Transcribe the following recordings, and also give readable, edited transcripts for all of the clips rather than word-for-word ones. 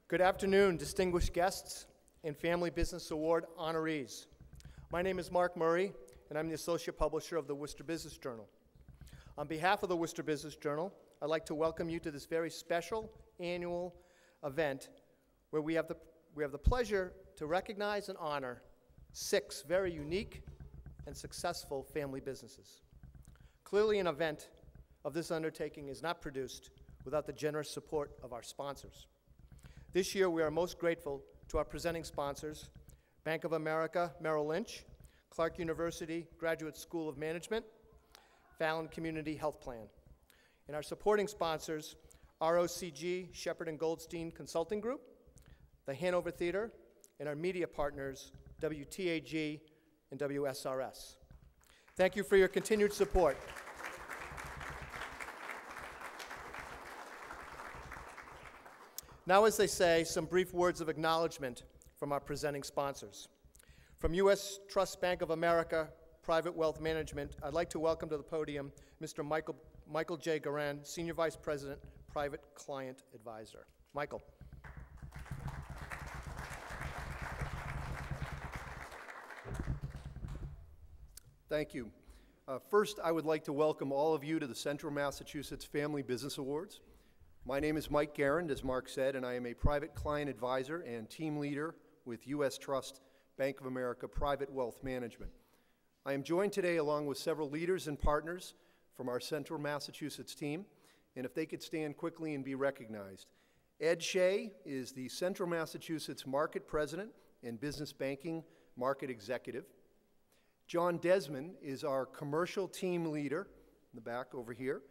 Good afternoon, distinguished guests and Family Business Award honorees. My name is Mark Murray, and I'm the Associate Publisher of the Worcester Business Journal. On behalf of the Worcester Business Journal, I'd like to welcome you to this very special annual event where we have the pleasure to recognize and honor 6 very unique and successful family businesses. Clearly, an event of this undertaking is not produced without the generous support of our sponsors. This year, we are most grateful to our presenting sponsors, Bank of America Merrill Lynch, Clark University Graduate School of Management, Fallon Community Health Plan, and our supporting sponsors, ROCG Shepherd and Goldstein Consulting Group, the Hanover Theater, and our media partners, WTAG and WSRS. Thank you for your continued support. Now, as they say, some brief words of acknowledgement from our presenting sponsors. From U.S. Trust Bank of America Private Wealth Management, I'd like to welcome to the podium Mr. Michael J. Garand, Senior Vice President, Private Client Advisor. Michael. Thank you. First, I would like to welcome all of you to the Central Massachusetts Family Business Awards. My name is Mike Garand, as Mark said, and I am a private client advisor and team leader with U.S. Trust Bank of America Private Wealth Management. I am joined today along with several leaders and partners from our Central Massachusetts team, and if they could stand quickly and be recognized. Ed Shea is the Central Massachusetts Market President and Business Banking Market Executive. John Desmond is our commercial team leader, in the back over here,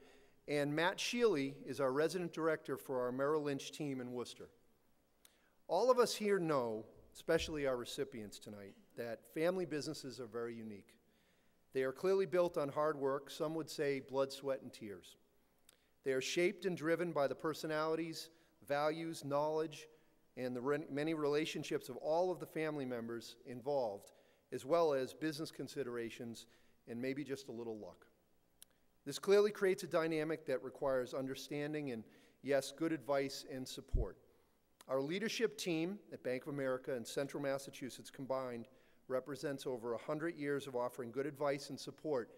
and Matt Shealy is our resident director for our Merrill Lynch team in Worcester. All of us here know, especially our recipients tonight, that family businesses are very unique. They are clearly built on hard work, some would say blood, sweat, and tears. They are shaped and driven by the personalities, values, knowledge, and the many relationships of all of the family members involved, as well as business considerations and maybe just a little luck. This clearly creates a dynamic that requires understanding and, yes, good advice and support. Our leadership team at Bank of America and Central Massachusetts combined represents over 100 years of offering good advice and support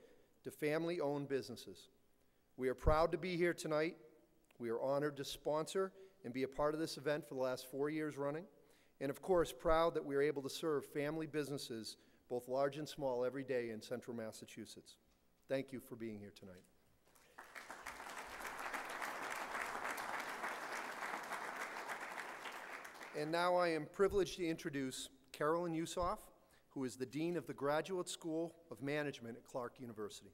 to family-owned businesses. We are proud to be here tonight. We are honored to sponsor and be a part of this event for the last 4 years running. And of course, proud that we are able to serve family businesses, both large and small, every day in Central Massachusetts. Thank you for being here tonight. And now I am privileged to introduce Carolyn Usoff, who is the Dean of the Graduate School of Management at Clark University.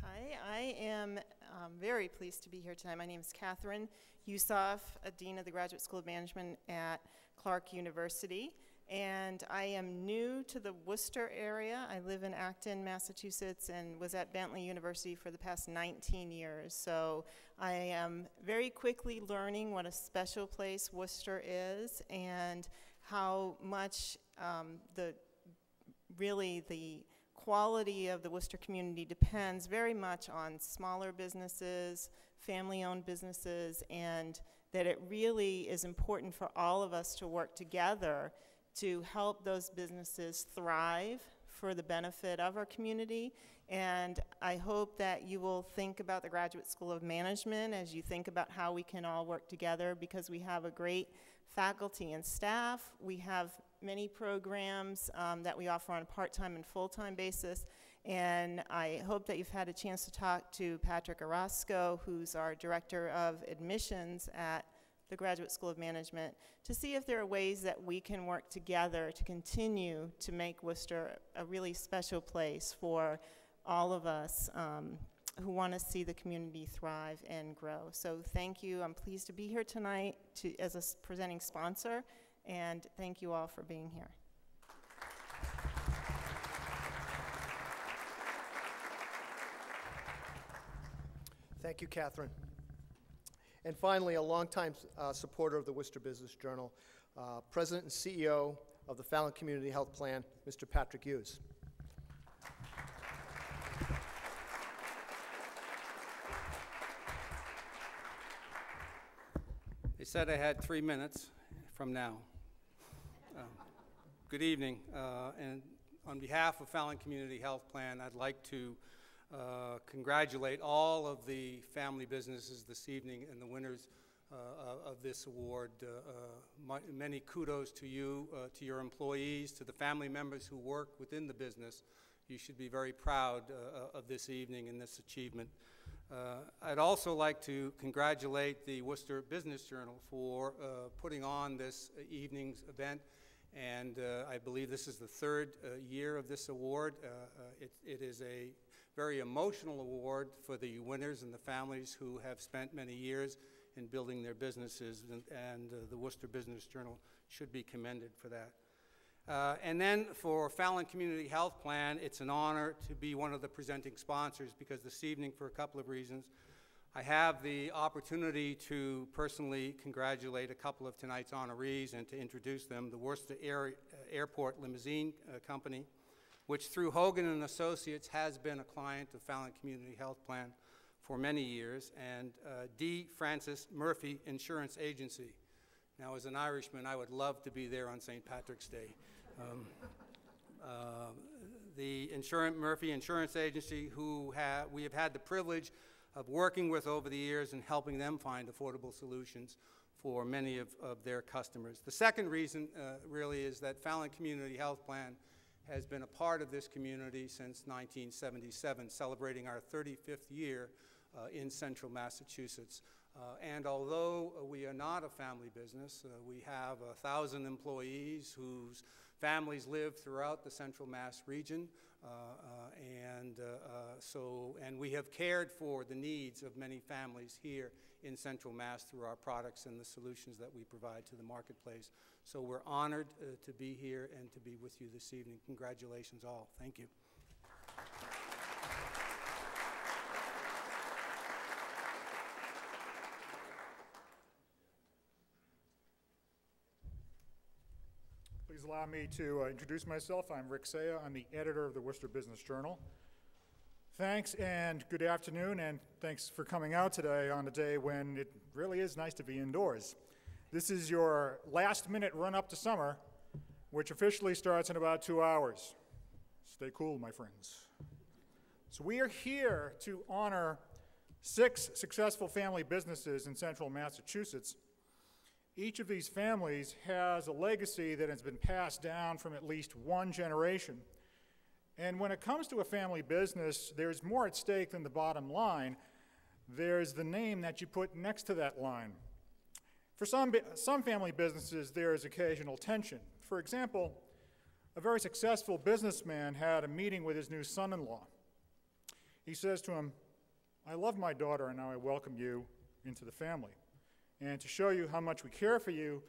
Hi, I am very pleased to be here tonight. My name is Catherine Usoff, a Dean of the Graduate School of Management at Clark University, and I am new to the Worcester area. I live in Acton, Massachusetts, and was at Bentley University for the past 19 years. So I am very quickly learning what a special place Worcester is and how much the quality of the Worcester community depends very much on smaller businesses, family-owned businesses, and that it really is important for all of us to work together to help those businesses thrive for the benefit of our community. And I hope that you will think about the Graduate School of Management as you think about how we can all work together, because we have a great faculty and staff. We have many programs that we offer on a part-time and full-time basis. And I hope that you've had a chance to talk to Patrick Orozco, who's our Director of Admissions at the Graduate School of Management, to see if there are ways that we can work together to continue to make Worcester a really special place for all of us who want to see the community thrive and grow. So thank you. I'm pleased to be here tonight as a presenting sponsor, and thank you all for being here. Thank you, Catherine. And finally, a longtime supporter of the Worcester Business Journal, President and CEO of the Fallon Community Health Plan, Mr. Patrick Hughes. said I had 3 minutes from now. Good evening, and on behalf of Fallon Community Health Plan, I'd like to congratulate all of the family businesses this evening and the winners of this award. Many kudos to you, to your employees, to the family members who work within the business. You should be very proud of this evening and this achievement. I'd also like to congratulate the Worcester Business Journal for putting on this evening's event, and I believe this is the third year of this award. It is a very emotional award for the winners and the families who have spent many years in building their businesses, and the Worcester Business Journal should be commended for that. And then for Fallon Community Health Plan, it's an honor to be one of the presenting sponsors, because this evening, for a couple of reasons, I have the opportunity to personally congratulate a couple of tonight's honorees and to introduce them. The Worcester Airport Limousine Company, which through Hogan and Associates has been a client of Fallon Community Health Plan for many years, and D. Francis Murphy Insurance Agency. Now, as an Irishman, I would love to be there on St. Patrick's Day. The Murphy Insurance Agency, who we have had the privilege of working with over the years and helping them find affordable solutions for many of their customers. The second reason really is that Fallon Community Health Plan has been a part of this community since 1977, celebrating our 35th year in central Massachusetts. And although we are not a family business, we have 1,000 employees whose families live throughout the central Mass region, and we have cared for the needs of many families here in central Mass through our products and the solutions that we provide to the marketplace. So we're honored to be here and to be with you this evening. Congratulations all. Thank you. Please allow me to introduce myself. I'm Rick Saya. I'm the editor of the Worcester Business Journal. Thanks and good afternoon, and thanks for coming out today on a day when it really is nice to be indoors. This is your last-minute run-up to summer, which officially starts in about 2 hours. Stay cool, my friends. So we are here to honor 6 successful family businesses in central Massachusetts. Each of these families has a legacy that has been passed down from at least one generation. And when it comes to a family business, there's more at stake than the bottom line. There's the name that you put next to that line. For some family businesses, there is occasional tension. For example, a very successful businessman had a meeting with his new son-in-law. He says to him, "I love my daughter, and now I welcome you into the family. And to show you how much we care for you,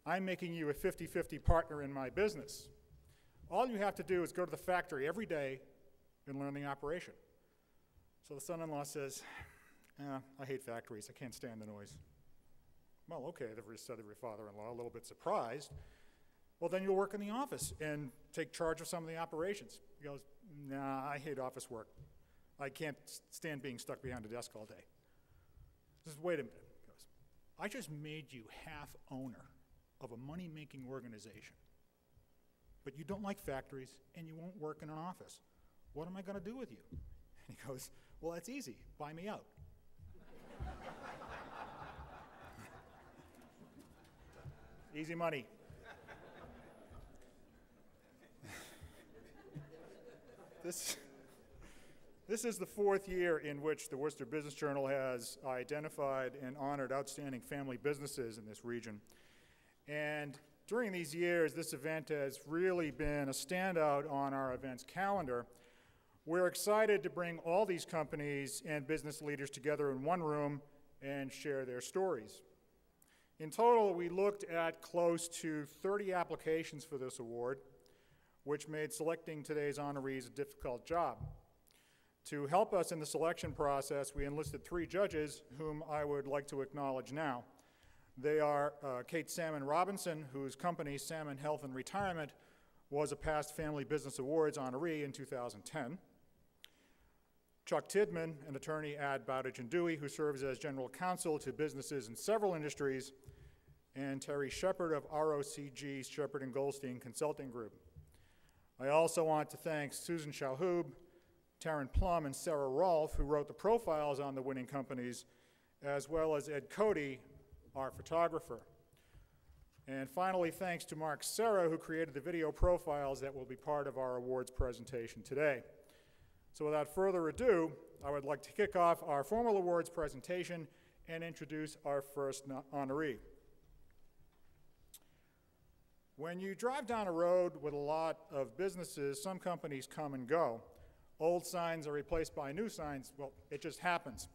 I'm making you a 50-50 partner in my business. All you have to do is go to the factory every day and learn the operation." So the son-in-law says, "I hate factories. I can't stand the noise." "Well, okay," said your father-in-law, a little bit surprised. "Well, then you'll work in the office and take charge of some of the operations." He goes, "Nah, I hate office work. I can't stand being stuck behind a desk all day." He says, "Wait a minute." He goes, "I just made you half owner of a money-making organization, but you don't like factories and you won't work in an office. What am I going to do with you?" And he goes, "Well, that's easy. Buy me out." Easy money. This is the 4th year in which the Worcester Business Journal has identified and honored outstanding family businesses in this region. And during these years, this event has really been a standout on our events calendar. We're excited to bring all these companies and business leaders together in one room and share their stories. In total, we looked at close to 30 applications for this award, which made selecting today's honorees a difficult job. To help us in the selection process, we enlisted 3 judges whom I would like to acknowledge now. They are Kate Salmon Robinson, whose company, Salmon Health and Retirement, was a past Family Business Awards honoree in 2010. Chuck Tidman, an attorney at Bowditch & Dewey, who serves as general counsel to businesses in several industries, and Terry Shepard of ROCG Shepard and Goldstein Consulting Group. I also want to thank Susan Shalhoub, Taryn Plum, and Sarah Rolfe, who wrote the profiles on the winning companies, as well as Ed Cody, our photographer. And finally, thanks to Mark Serra, who created the video profiles that will be part of our awards presentation today. So without further ado, I would like to kick off our formal awards presentation and introduce our first honoree. When you drive down a road with a lot of businesses, some companies come and go. Old signs are replaced by new signs. Well, it just happens.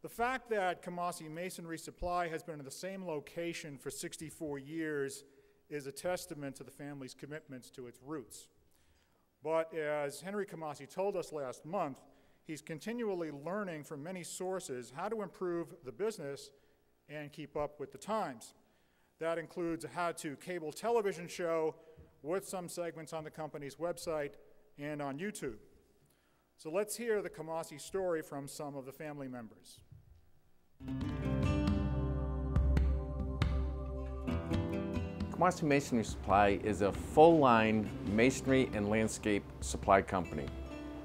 The fact that Camosse Masonry Supply has been in the same location for 64 years is a testament to the family's commitments to its roots. But as Henry Camosse told us last month, he's continually learning from many sources how to improve the business and keep up with the times. That includes a how-to cable television show with some segments on the company's website and on YouTube. So let's hear the Camosse story from some of the family members. Camosse Masonry Supply is a full-line masonry and landscape supply company.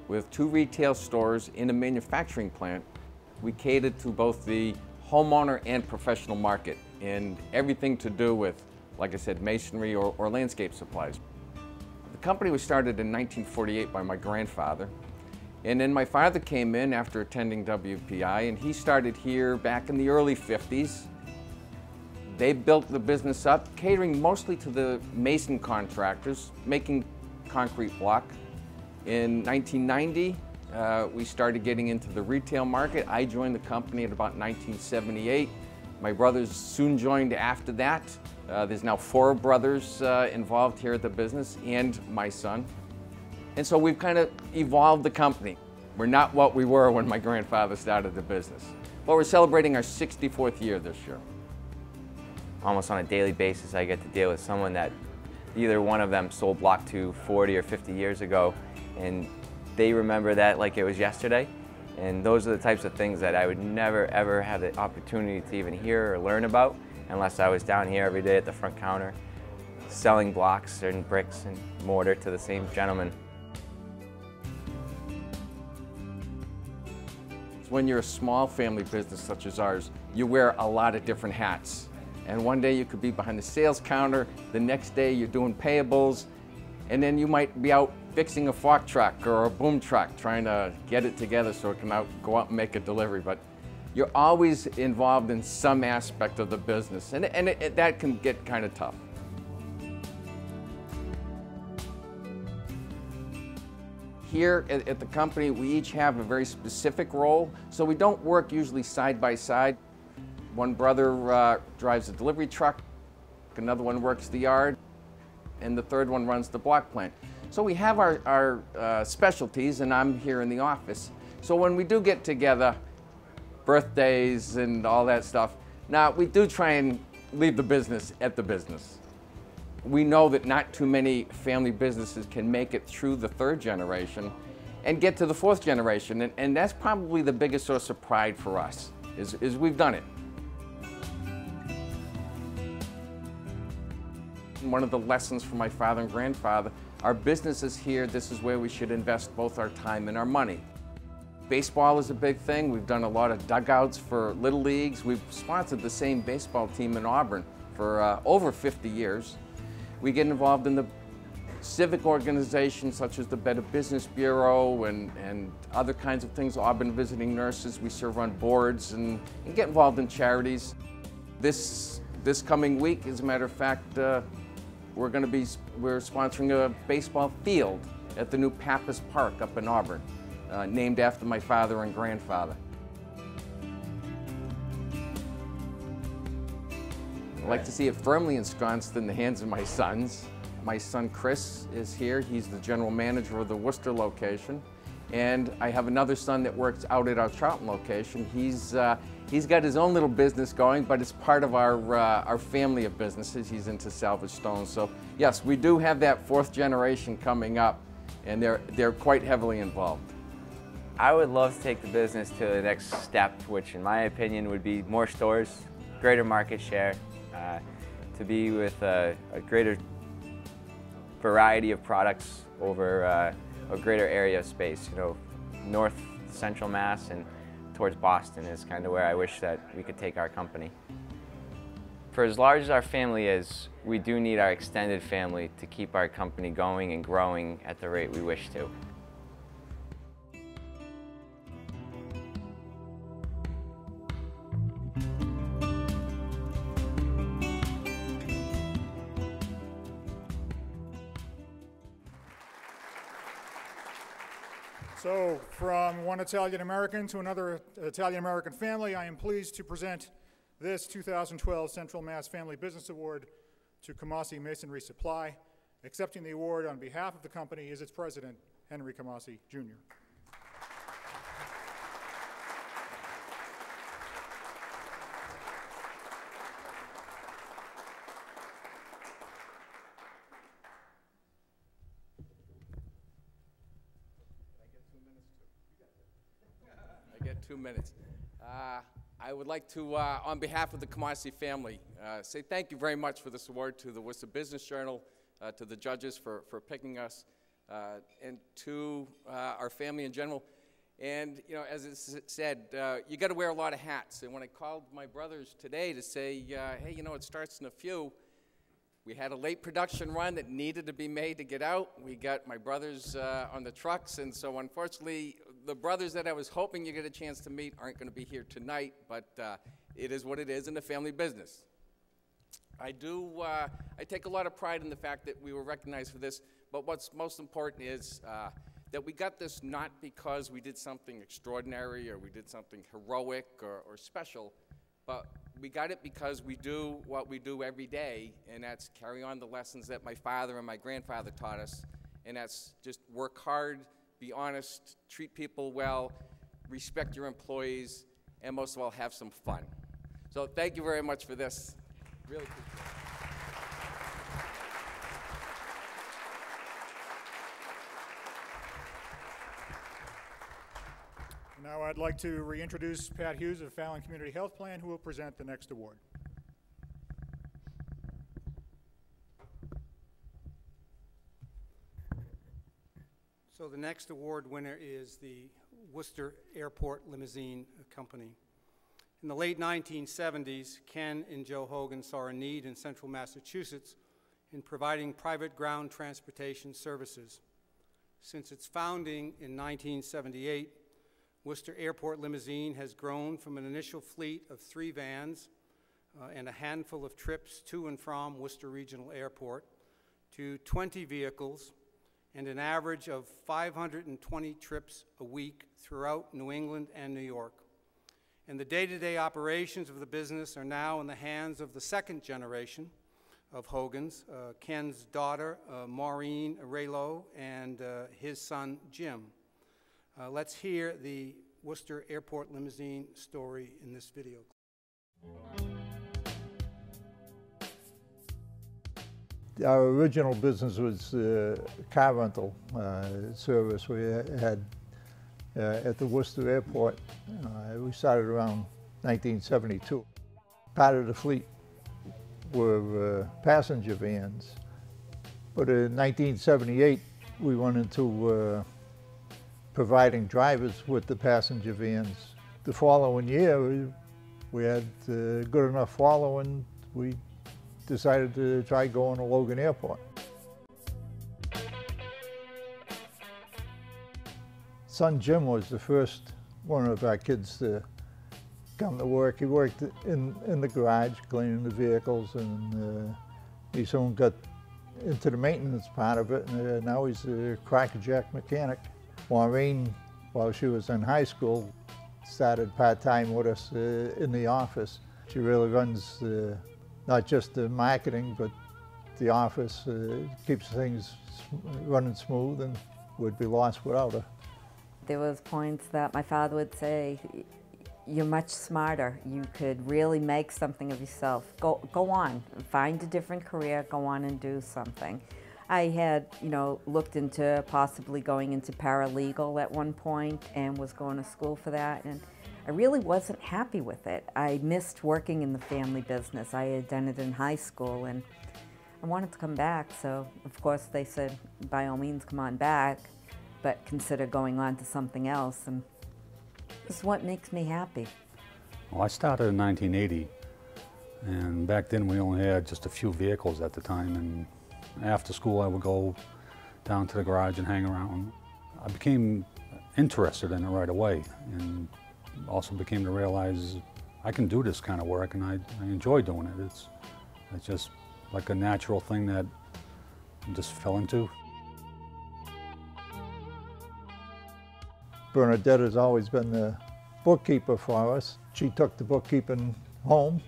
With 2 retail stores in a manufacturing plant, we cater to both the homeowner and professional market in everything to do with, like I said, masonry or landscape supplies. The company was started in 1948 by my grandfather. And then my father came in after attending WPI, and he started here back in the early 50s. They built the business up, catering mostly to the mason contractors, making concrete block. In 1990, we started getting into the retail market. I joined the company at about 1978. My brothers soon joined after that. There's now 4 brothers involved here at the business, and my son. And so we've kind of evolved the company. We're not what we were when my grandfather started the business. But we're celebrating our 64th year this year. Almost on a daily basis, I get to deal with someone that either one of them sold block to 40 or 50 years ago, and they remember that like it was yesterday. And those are the types of things that I would never, ever have the opportunity to even hear or learn about unless I was down here every day at the front counter selling blocks and bricks and mortar to the same gentleman. When you're a small family business such as ours, you wear a lot of different hats. And one day you could be behind the sales counter, the next day you're doing payables, and then you might be out fixing a fork truck or a boom truck, trying to get it together so it can go out and make a delivery. But you're always involved in some aspect of the business, and that can get kind of tough. Here at the company, we each have a very specific role, so we don't work usually side by side. One brother drives a delivery truck, another one works the yard, and the third one runs the block plant. So we have our specialties, and I'm here in the office. So when we do get together, birthdays and all that stuff, now we do try and leave the business at the business. We know that not too many family businesses can make it through the 3rd generation and get to the 4th generation, and that's probably the biggest source of pride for us, is we've done it. One of the lessons from my father and grandfather, our business is here, this is where we should invest both our time and our money. Baseball is a big thing. We've done a lot of dugouts for little leagues. We've sponsored the same baseball team in Auburn for over 50 years. We get involved in the civic organizations such as the Better Business Bureau and other kinds of things, Auburn Visiting Nurses. We serve on boards and get involved in charities. This coming week, as a matter of fact, we're sponsoring a baseball field at the new Pappas Park up in Auburn, named after my father and grandfather. I like to see it firmly ensconced in the hands of my sons. My son Chris is here. He's the general manager of the Worcester location. And I have another son that works out at our Charlton location. He's got his own little business going, but it's part of our family of businesses. He's into salvage stones. So yes, we do have that 4th generation coming up, and they're quite heavily involved. I would love to take the business to the next step, which in my opinion would be more stores, greater market share, to be with a greater variety of products over a greater area of space. You know, north central Mass and towards Boston is kind of where I wish that we could take our company. For as large as our family is, we do need our extended family to keep our company going and growing at the rate we wish to. So, from one Italian American to another Italian American family, I am pleased to present this 2012 Central Mass Family Business Award to Camosse Masonry Supply. Accepting the award on behalf of the company is its president, Henry Camosse, Jr. I get 2 minutes. I would like to, on behalf of the Camosse family, say thank you very much for this award to the Worcester Business Journal, to the judges for picking us, and to our family in general. And, you know, as it said, you got to wear a lot of hats. And when I called my brothers today to say, hey, you know, it starts in a few, we had a late production run that needed to be made to get out. We got my brothers on the trucks, and so unfortunately, the brothers that I was hoping you get a chance to meet aren't going to be here tonight, but it is what it is in the family business. I take a lot of pride in the fact that we were recognized for this, but what's most important is that we got this not because we did something extraordinary or we did something heroic or special, but we got it because we do what we do every day, and that's carry on the lessons that my father and my grandfather taught us, and that's just work hard, be honest, treat people well, respect your employees, and most of all, have some fun. So thank you very much for this. Really appreciate it. Now I'd like to reintroduce Pat Hughes of Fallon Community Health Plan, who will present the next award. So the next award winner is the Worcester Airport Limousine Company. In the late 1970s, Ken and Joe Hogan saw a need in central Massachusetts in providing private ground transportation services. Since its founding in 1978, Worcester Airport Limousine has grown from an initial fleet of 3 vans and a handful of trips to and from Worcester Regional Airport to 20 vehicles and an average of 520 trips a week throughout New England and New York. And the day-to-day operations of the business are now in the hands of the second generation of Hogan's, Ken's daughter, Maureen Raylo, and his son, Jim. Let's hear the Worcester Airport Limousine story in this video. Our original business was car rental service we had at the Worcester Airport. We started around 1972. Part of the fleet were passenger vans, but in 1978 we went into providing drivers with the passenger vans. The following year we had good enough following, we decided to try going to Logan Airport. Son Jim was the first one of our kids to come to work. He worked in the garage cleaning the vehicles, and he soon got into the maintenance part of it, and now he's a crackerjack mechanic. Maureen, while she was in high school, started part-time with us in the office. She really runs not just the marketing, but the office, keeps things running smooth, and we'd be lost without her. There was points that my father would say, you're much smarter. You could really make something of yourself. Go on, find a different career, go on and do something. I had, looked into possibly going into paralegal at one point and was going to school for that. And I I really wasn't happy with it. I missed working in the family business. I had done it in high school and I wanted to come back, so of course they said, by all means come on back, but consider going on to something else, and this is what makes me happy. Well, I started in 1980, and back then we only had just a few vehicles at the time, and after school I would go down to the garage and hang around. I became interested in it right away, and also became to realize I can do this kind of work, and I enjoy doing it. It's just like a natural thing that I just fell into. Bernadette has always been the bookkeeper for us. She took the bookkeeping home.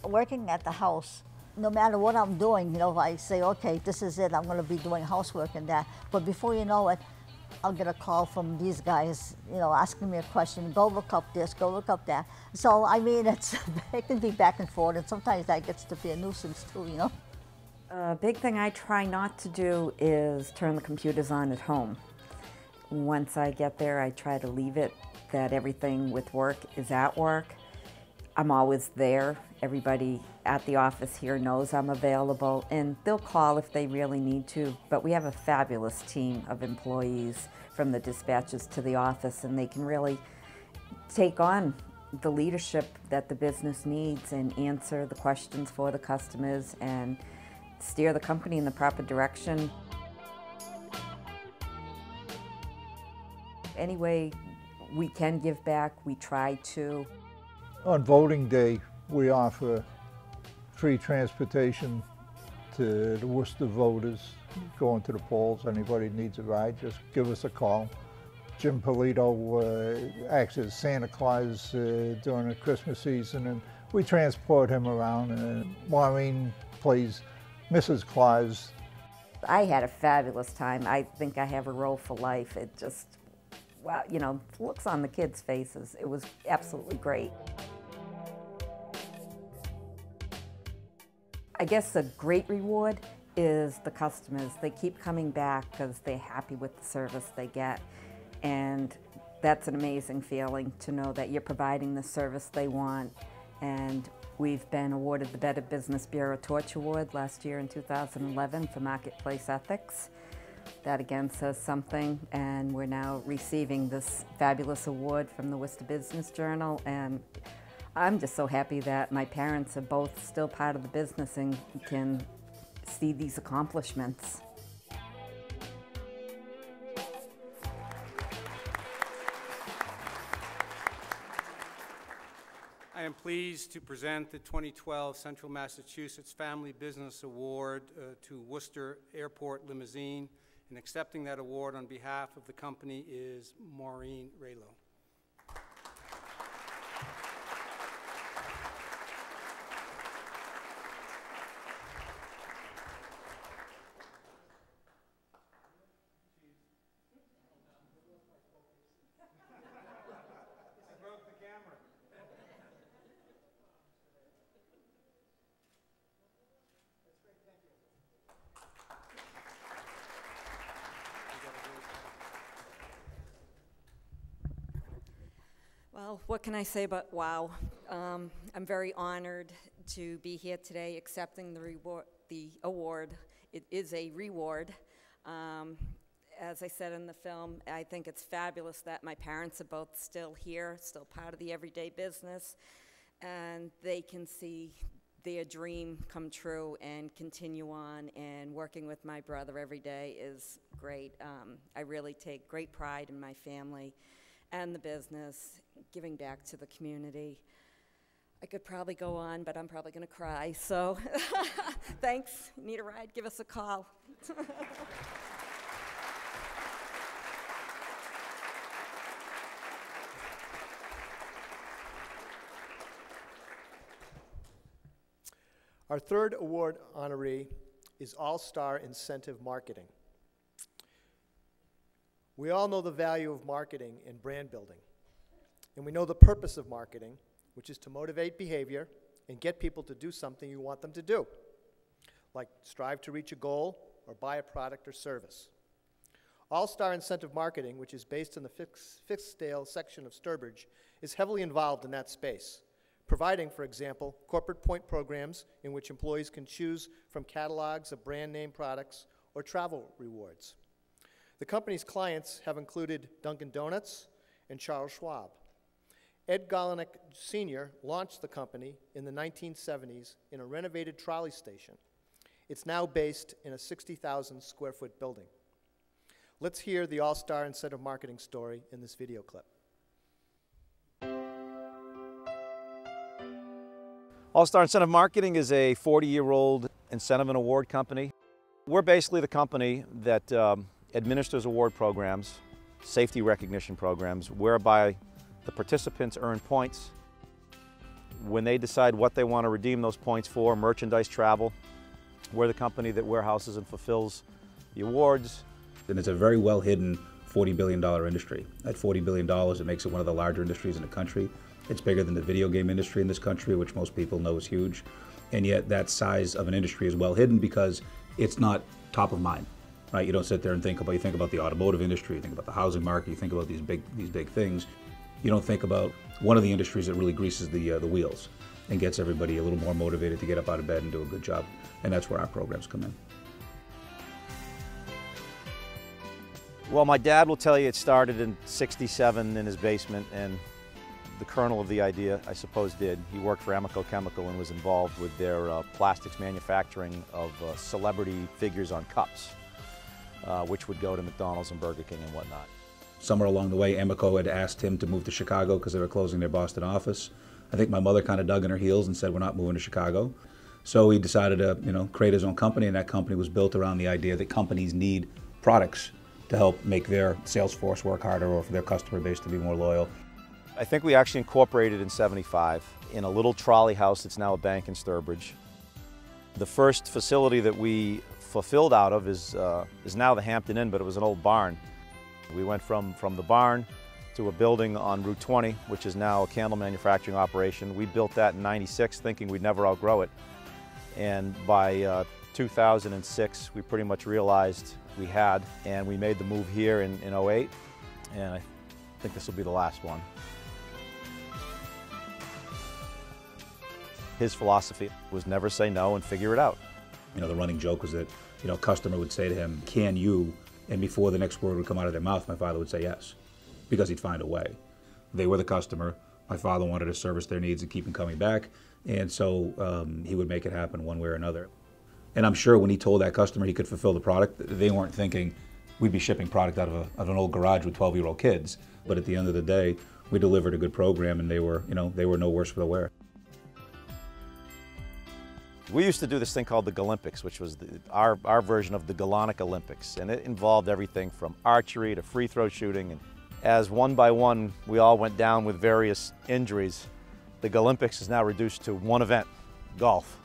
Working at the house, no matter what I'm doing, you know, I say, okay, this is it, I'm going to be doing housework and that. But before you know it, I'll get a call from these guys, you know, asking me a question, go look up this, go look up that. So, I mean, it can be back and forth, and sometimes that gets to be a nuisance too, you know. A big thing I try not to do is turn the computers on at home. Once I get there, I try to leave it that everything with work is at work. I'm always there. Everybody at the office here knows I'm available, and they'll call if they really need to. But we have a fabulous team of employees, from the dispatchers to the office, and they can really take on the leadership that the business needs and answer the questions for the customers and steer the company in the proper direction. Any way we can give back, we try to. On voting day, we offer free transportation to the Worcester voters going to the polls. Anybody needs a ride, just give us a call. Jim Polito acts as Santa Claus during the Christmas season, and we transport him around. And Maureen plays Mrs. Claus. I had a fabulous time. I think I have a role for life. It just, wow, you know, looks on the kids' faces. It was absolutely great. I guess a great reward is the customers. They keep coming back because they're happy with the service they get. And that's an amazing feeling to know that you're providing the service they want. And we've been awarded the Better Business Bureau Torch Award last year in 2011 for marketplace ethics. That again says something, and we're now receiving this fabulous award from the Worcester Business Journal, and I'm just so happy that my parents are both still part of the business and can see these accomplishments. I am pleased to present the 2012 Central Massachusetts Family Business Award to Worcester Airport Limousine, and accepting that award on behalf of the company is Maureen Raylo. Well, what can I say but wow? I'm very honored to be here today accepting the award. It is a reward. As I said in the film, I think it's fabulous that my parents are both still here, still part of the everyday business, and they can see their dream come true and continue on, and working with my brother every day is great. I really take great pride in my family and the business, giving back to the community. I could probably go on, but I'm probably going to cry. So thanks. Need a ride? Give us a call. Our third award honoree is All-Star Incentive Marketing. We all know the value of marketing and brand building, and we know the purpose of marketing, which is to motivate behavior and get people to do something you want them to do, like strive to reach a goal or buy a product or service. All-Star Incentive Marketing, which is based in the Fixedale section of Sturbridge, is heavily involved in that space, providing, for example, corporate point programs in which employees can choose from catalogs of brand name products or travel rewards. The company's clients have included Dunkin' Donuts and Charles Schwab. Ed Golenick Sr. launched the company in the 1970s in a renovated trolley station. It's now based in a 60,000 square foot building. Let's hear the All-Star Incentive Marketing story in this video clip. All-Star Incentive Marketing is a 40-year-old incentive and award company. We're basically the company that administers award programs, safety recognition programs, whereby the participants earn points. When they decide what they want to redeem those points for, merchandise, travel, we're the company that warehouses and fulfills the awards. And it's a very well-hidden $40 billion industry. At $40 billion, it makes it one of the larger industries in the country. It's bigger than the video game industry in this country, which most people know is huge. And yet that size of an industry is well hidden because it's not top of mind. Right? You don't sit there and think about, you think about the automotive industry, you think about the housing market, you think about these big things. You don't think about one of the industries that really greases the wheels and gets everybody a little more motivated to get up out of bed and do a good job. And that's where our programs come in. Well, my dad will tell you it started in '67 in his basement, and the kernel of the idea, I suppose, did. He worked for Amoco Chemical and was involved with their plastics manufacturing of celebrity figures on cups, which would go to McDonald's and Burger King and whatnot. Somewhere along the way, Amoco had asked him to move to Chicago because they were closing their Boston office. I think my mother kind of dug in her heels and said, we're not moving to Chicago. So he decided to, create his own company, and that company was built around the idea that companies need products to help make their sales force work harder or for their customer base to be more loyal. I think we actually incorporated in '75 in a little trolley house that's now a bank in Sturbridge. The first facility that we fulfilled out of is now the Hampton Inn, but it was an old barn. We went from the barn to a building on Route 20, which is now a candle manufacturing operation. We built that in '96 thinking we'd never outgrow it. And by 2006, we pretty much realized we had, and we made the move here in '08, and I think this will be the last one. His philosophy was never say no and figure it out. The running joke was that, a customer would say to him, can you? And before the next word would come out of their mouth, my father would say yes, because he'd find a way. They were the customer. My father wanted to service their needs and keep them coming back, and so he would make it happen one way or another. And I'm sure when he told that customer he could fulfill the product, they weren't thinking we'd be shipping product out of an old garage with 12-year-old kids. But at the end of the day, we delivered a good program, and they were no worse for the wear. We used to do this thing called the Golympics, which was our version of the Galonic Olympics, and it involved everything from archery to free throw shooting. And as one by one we all went down with various injuries, the Golympics is now reduced to one event, golf.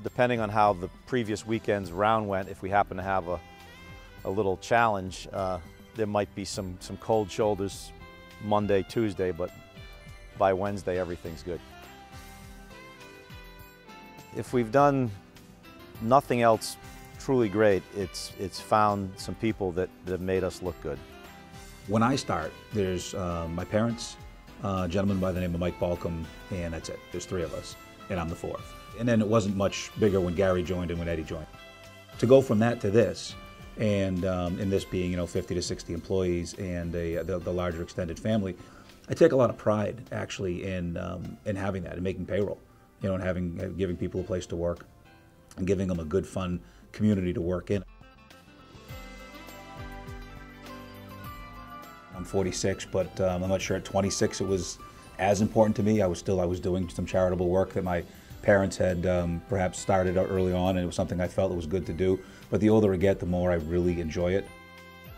Depending on how the previous weekend's round went, if we happen to have a little challenge, there might be some cold shoulders Monday, Tuesday, but by Wednesday everything's good. If we've done nothing else truly great, it's found some people that have made us look good. When I start, there's my parents, a gentleman by the name of Mike Balcom, and that's it. There's three of us, and I'm the fourth. And then it wasn't much bigger when Gary joined and when Eddie joined. To go from that to this, and in this being 50 to 60 employees and the larger extended family, I take a lot of pride actually in having that and making payroll, and giving people a place to work and giving them a good, fun community to work in. I'm 46, but I'm not sure at 26 it was as important to me. I was doing some charitable work that my parents had perhaps started early on, and it was something I felt it was good to do. But the older I get, the more I really enjoy it.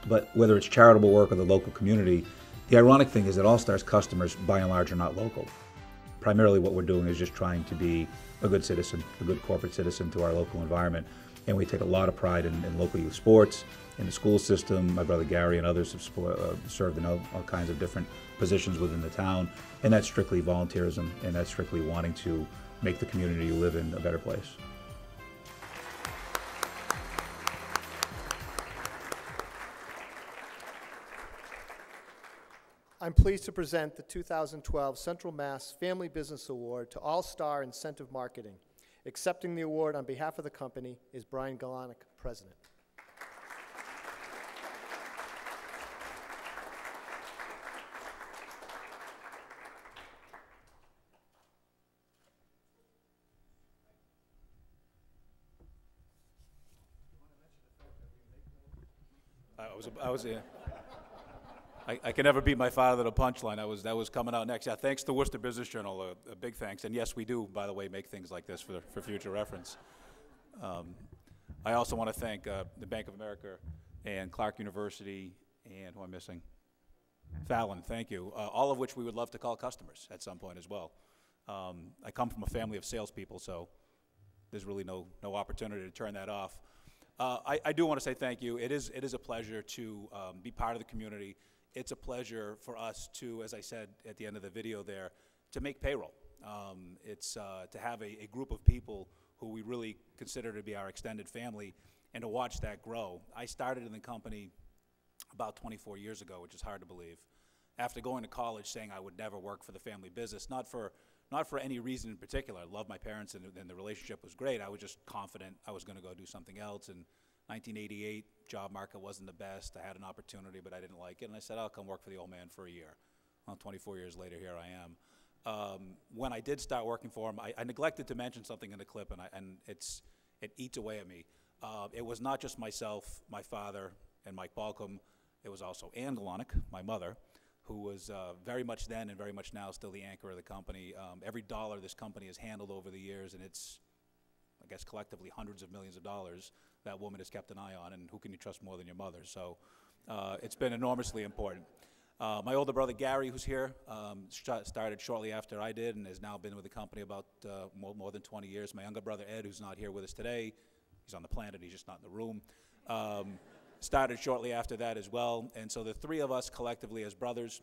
But whether it's charitable work or the local community, the ironic thing is that All-Star's customers, by and large, are not local. Primarily what we're doing is just trying to be a good citizen, a good corporate citizen to our local environment. And we take a lot of pride in local youth sports, in the school system. My brother Gary and others have served in all kinds of different positions within the town. And that's strictly volunteerism, and that's strictly wanting to make the community you live in a better place. I'm pleased to present the 2012 Central Mass Family Business Award to All-Star Incentive Marketing. Accepting the award on behalf of the company is Brian Garand, President. I can never beat my father to the punchline. That was coming out next. Yeah, thanks to Worcester Business Journal, a big thanks. And yes, we do, by the way, make things like this for future reference. I also want to thank the Bank of America and Clark University and who I'm missing? Fallon, thank you. All of which we would love to call customers at some point as well. I come from a family of salespeople, so there's really no opportunity to turn that off. I do want to say thank you. It is a pleasure to be part of the community. It's a pleasure for us to, as I said at the end of the video there, to make payroll. It's to have a group of people who we really consider to be our extended family and to watch that grow. I started in the company about 24 years ago, which is hard to believe. After going to college saying I would never work for the family business, not for any reason in particular. I loved my parents and the relationship was great. I was just confident I was going to go do something else. In 1988, job market wasn't the best. I had an opportunity, but I didn't like it. And I said, I'll come work for the old man for a year. Well, 24 years later, here I am. When I did start working for him, I neglected to mention something in the clip, and it eats away at me. It was not just myself, my father, and Mike Balcom. It was also Ann Galonic, my mother, who was very much then and very much now still the anchor of the company. Every dollar this company has handled over the years, and it's, I guess, collectively hundreds of millions of dollars, that woman has kept an eye on, and who can you trust more than your mother? So it's been enormously important. My older brother Gary, who's here, started shortly after I did and has now been with the company about more than 20 years. My younger brother Ed, who's not here with us today, he's on the planet, he's just not in the room, started shortly after that as well. And so the three of us collectively as brothers,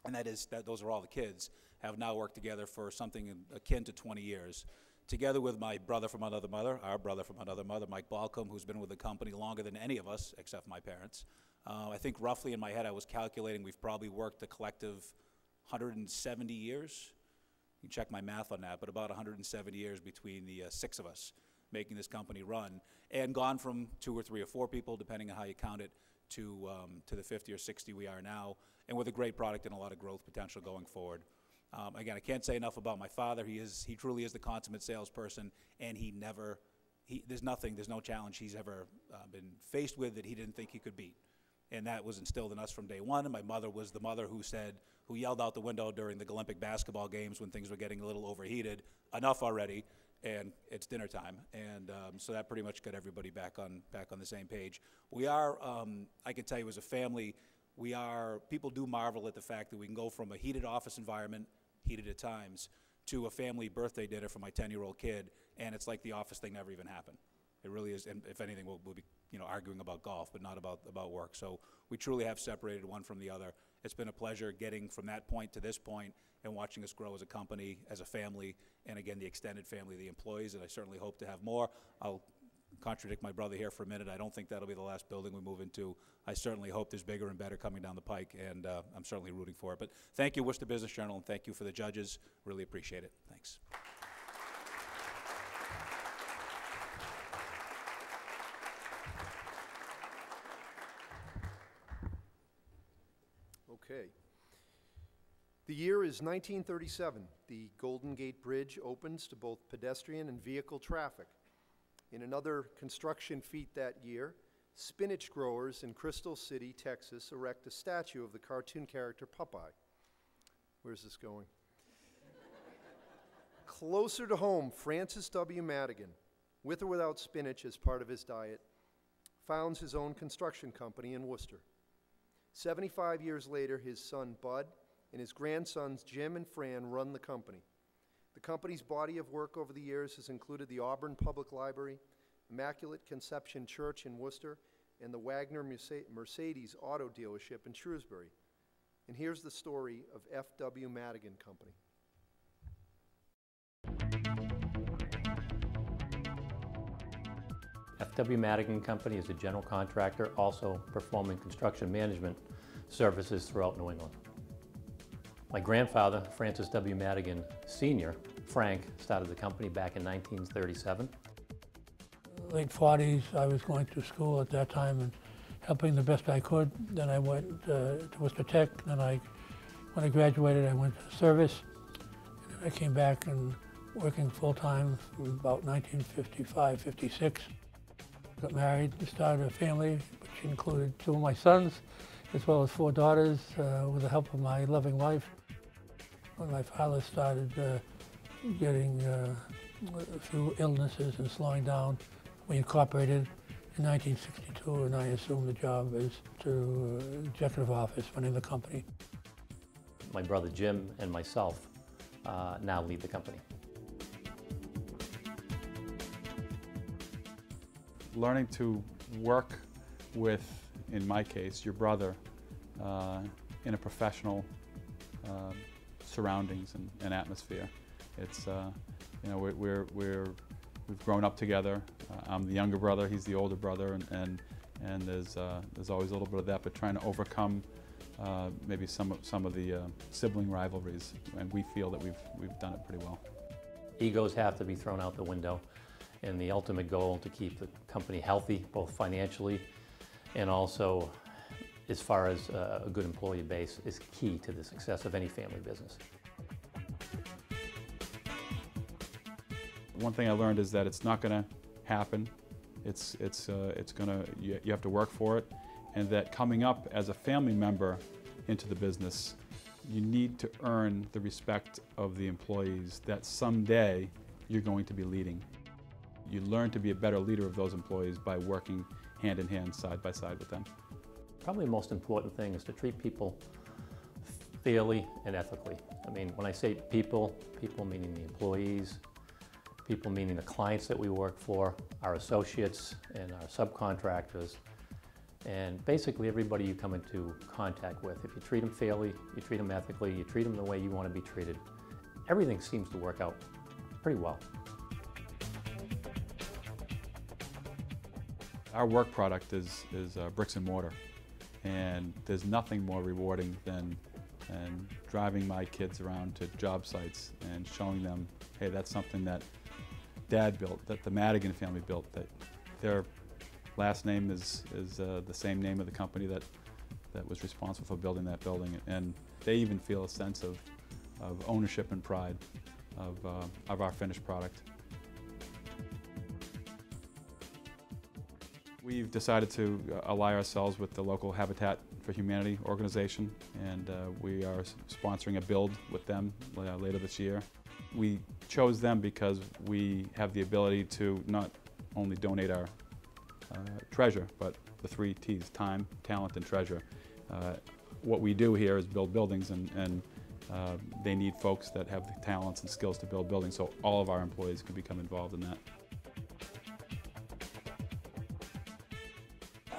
and those are all the kids, have now worked together for something akin to 20 years. Together with my brother from another mother, our brother from another mother, Mike Balcom, who's been with the company longer than any of us, except my parents. I think roughly in my head I was calculating we've probably worked a collective 170 years. You can check my math on that, but about 170 years between the six of us making this company run, and gone from 2 or 3 or 4 people, depending on how you count it, to the 50 or 60 we are now, and with a great product and a lot of growth potential going forward. Again, I can't say enough about my father. He truly is the consummate salesperson, and there's no challenge he's ever been faced with that he didn't think he could beat. And that was instilled in us from day one. And my mother was the mother who yelled out the window during the Olympic basketball games when things were getting a little overheated, enough already, and it's dinner time. And so that pretty much got everybody back on the same page. We are, I can tell you as a family, people do marvel at the fact that we can go from a heated office environment, heated at times, to a family birthday dinner for my 10-year-old kid, and it's like the office thing never even happened. It really is, and if anything, we'll be arguing about golf, but not about work. So we truly have separated one from the other. It's been a pleasure getting from that point to this point and watching us grow as a company, as a family, and again, the extended family, the employees, and I certainly hope to have more. I'll contradict my brother here for a minute. I don't think that'll be the last building we move into. I certainly hope there's bigger and better coming down the pike, and I'm certainly rooting for it. But thank you, Worcester Business Journal, and thank you for the judges. Really appreciate it. Thanks. Okay. The year is 1937. The Golden Gate Bridge opens to both pedestrian and vehicle traffic. In another construction feat that year, spinach growers in Crystal City, Texas, erect a statue of the cartoon character Popeye. Where's this going? Closer to home, Francis W. Madigan, with or without spinach as part of his diet, founds his own construction company in Worcester. 75 years later, his son Bud and his grandsons Jim and Fran run the company. The company's body of work over the years has included the Auburn Public Library, Immaculate Conception Church in Worcester, and the Wagner Mercedes auto dealership in Shrewsbury. And here's the story of F.W. Madigan Company. F.W. Madigan Company is a general contractor, also performing construction management services throughout New England. My grandfather, Francis W. Madigan Sr., Frank, started the company back in 1937. Late 40s, I was going to school at that time and helping the best I could. Then I went to Worcester Tech. Then when I graduated, I went to service. And then I came back and working full-time from about 1955, 56. Got married, started a family, which included 2 of my sons, as well as 4 daughters, with the help of my loving wife. When my father started getting a few illnesses and slowing down, we incorporated in 1962, and I assumed the job as to executive office running the company. My brother Jim and myself now lead the company. Learning to work with, in my case, your brother in a professional surroundings and atmosphere. It's you know, we've grown up together. I'm the younger brother, he's the older brother, and there's always a little bit of that, but trying to overcome maybe some of the sibling rivalries, and we feel that we've done it pretty well. Egos have to be thrown out the window, and the ultimate goal to keep the company healthy, both financially and also as far as a good employee base, is key to the success of any family business. One thing I learned is that it's not going to happen. It's gonna, you have to work for it, and that coming up as a family member into the business, you need to earn the respect of the employees that someday you're going to be leading. You learn to be a better leader of those employees by working hand in hand, side by side with them. Probably the most important thing is to treat people fairly and ethically. I mean, when I say people, people meaning the employees, people meaning the clients that we work for, our associates and our subcontractors, and basically everybody you come into contact with. If you treat them fairly, you treat them ethically, you treat them the way you want to be treated, everything seems to work out pretty well. Our work product is bricks and mortar, and there's nothing more rewarding than driving my kids around to job sites and showing them, hey, that's something that Dad built, that the Madigan family built, that their last name is the same name of the company that was responsible for building that building, and they even feel a sense of ownership and pride of our finished product. We've decided to ally ourselves with the local Habitat for Humanity organization, and we are sponsoring a build with them later this year. We chose them because we have the ability to not only donate our treasure, but the 3 T's, time, talent, and treasure. What we do here is build buildings, and they need folks that have the talents and skills to build buildings, so all of our employees can become involved in that.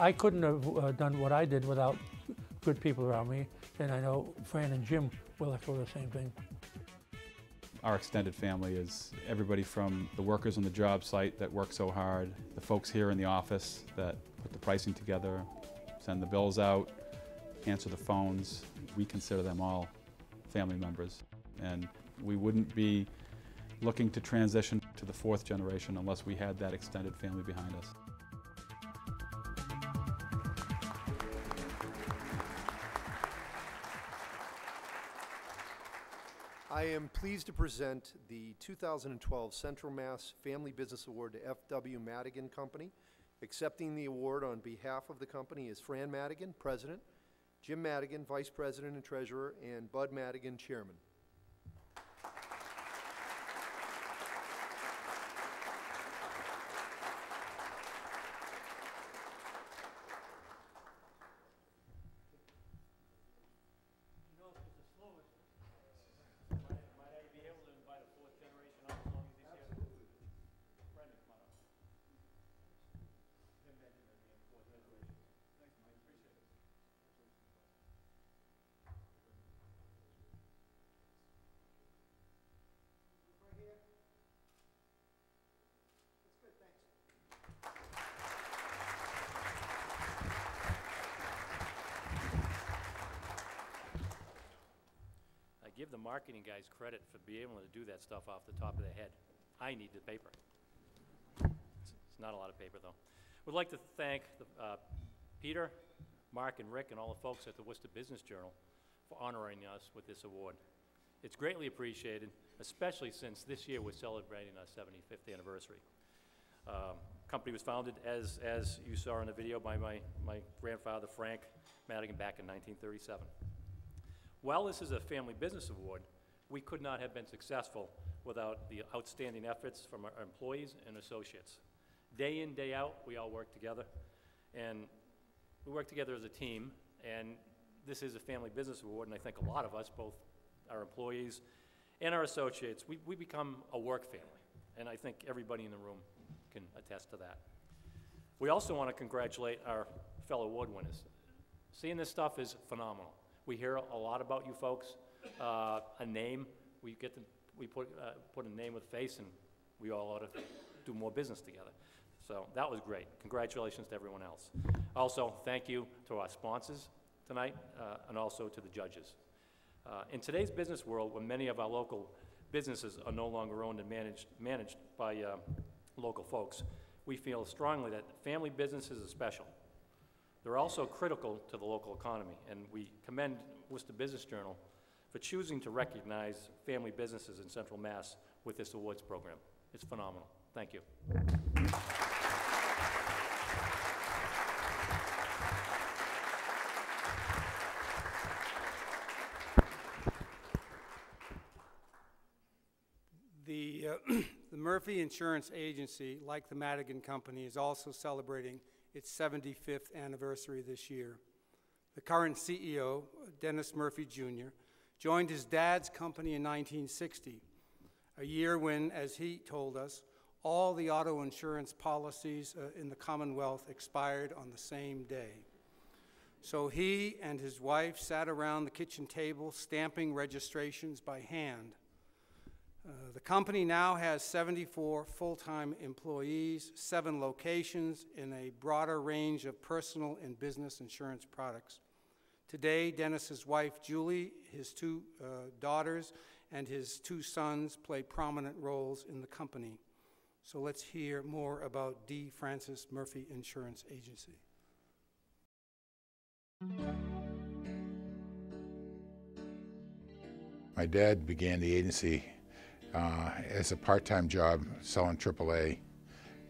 I couldn't have done what I did without good people around me, and I know Fran and Jim will echo the same thing. Our extended family is everybody from the workers on the job site that work so hard, the folks here in the office that put the pricing together, send the bills out, answer the phones. We consider them all family members, and we wouldn't be looking to transition to the 4th generation unless we had that extended family behind us. I am pleased to present the 2012 Central Mass Family Business Award to F.W. Madigan Company. Accepting the award on behalf of the company is Fran Madigan, President, Jim Madigan, Vice President and Treasurer, and Bud Madigan, Chairman. marketing guys credit for being able to do that stuff off the top of their head. I need the paper. It's not a lot of paper, though. We'd like to thank Peter, Mark, and Rick, and all the folks at the Worcester Business Journal for honoring us with this award. It's greatly appreciated, especially since this year we're celebrating our 75th anniversary. Company was founded, as you saw in the video, by my grandfather, Frank Madigan, back in 1937. While this is a family business award, we could not have been successful without the outstanding efforts from our employees and associates. Day in, day out, we all work together, and we work together as a team, and this is a family business award, and I think a lot of us, both our employees and our associates, we become a work family, and I think everybody in the room can attest to that. We also want to congratulate our fellow award winners. Seeing this stuff is phenomenal. We hear a lot about you folks. A name, we put a name with a face, and we all ought to do more business together. So that was great. Congratulations to everyone else. Also, thank you to our sponsors tonight, and also to the judges. In today's business world, when many of our local businesses are no longer owned and managed by local folks, we feel strongly that family businesses are special. They're also critical to the local economy, and we commend Worcester Business Journal for choosing to recognize family businesses in Central Mass with this awards program. It's phenomenal. Thank you. The Murphy Insurance Agency, like the Madigan Company, is also celebrating its 75th anniversary this year. The current CEO, Dennis Murphy Jr., joined his dad's company in 1960, a year when, as he told us, all the auto insurance policies in the Commonwealth expired on the same day. So he and his wife sat around the kitchen table stamping registrations by hand. The company now has 74 full-time employees, 7 locations in a broader range of personal and business insurance products. Today, Dennis's wife, Julie, his 2 daughters, and his 2 sons play prominent roles in the company. So let's hear more about D. Francis Murphy Insurance Agency. My dad began the agency as a part-time job selling AAA,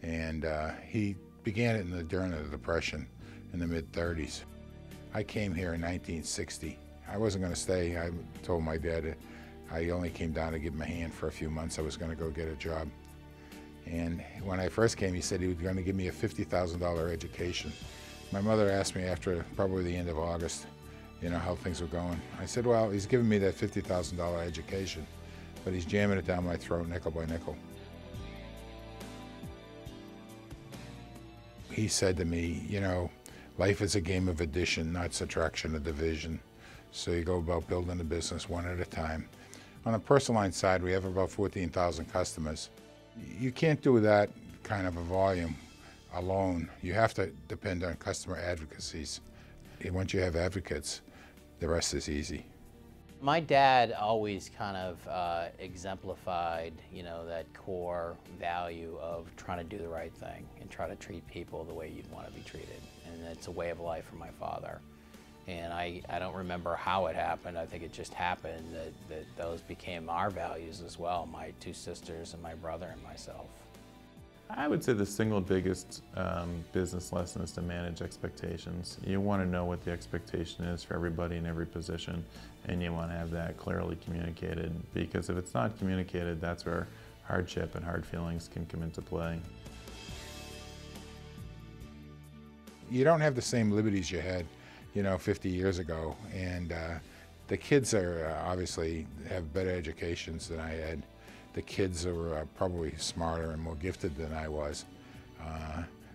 and he began it during the Depression in the mid-30s. I came here in 1960. I wasn't going to stay. I told my dad I only came down to give him a hand for a few months. I was going to go get a job. And when I first came, he said he was going to give me a $50,000 education. My mother asked me after probably the end of August, you know, how things were going. I said, well, he's giving me that $50,000 education, but he's jamming it down my throat nickel by nickel. He said to me, you know, life is a game of addition, not subtraction or division. So you go about building the business one at a time. On the personal line side, we have about 14,000 customers. You can't do that kind of a volume alone. You have to depend on customer advocacies. And once you have advocates, the rest is easy. My dad always kind of exemplified, you know, that core value of trying to do the right thing and try to treat people the way you'd want to be treated. And it's a way of life for my father. And I don't remember how it happened. I think it just happened that those became our values as well, my 2 sisters and my brother and myself. I would say the single biggest business lesson is to manage expectations. You want to know what the expectation is for everybody in every position, and you want to have that clearly communicated, because if it's not communicated, that's where hardship and hard feelings can come into play. You don't have the same liberties you had, you know, 50 years ago, and the kids are obviously have better educations than I had. The kids are probably smarter and more gifted than I was.